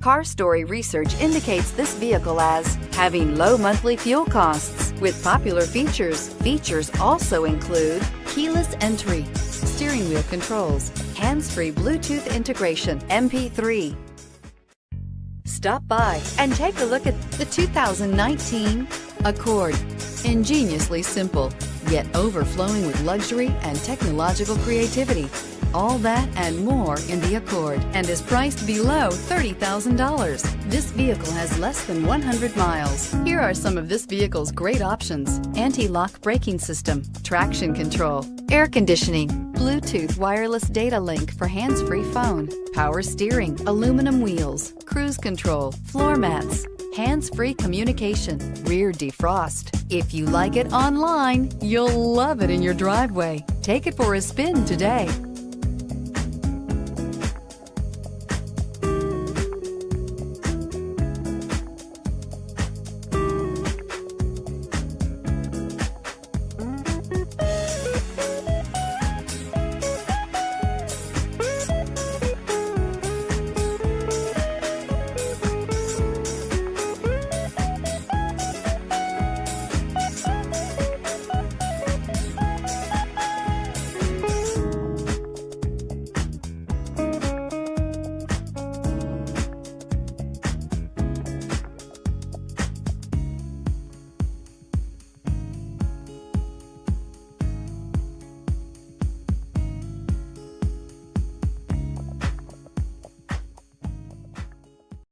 Car Story research indicates this vehicle as having low monthly fuel costs. With popular features, also include keyless entry, steering wheel controls, hands-free Bluetooth integration, MP3. Stop by and take a look at the 2019 Accord. Ingeniously simple, yet overflowing with luxury and technological creativity. All that and more in the Accord, and is priced below $30,000. This vehicle has less than 100 miles. Here are some of this vehicle's great options: anti-lock braking system, traction control, air conditioning, Bluetooth wireless data link for hands-free phone, power steering, aluminum wheels, cruise control, floor mats, hands-free communication, rear defrost. If you like it online, you'll love it in your driveway. Take it for a spin today.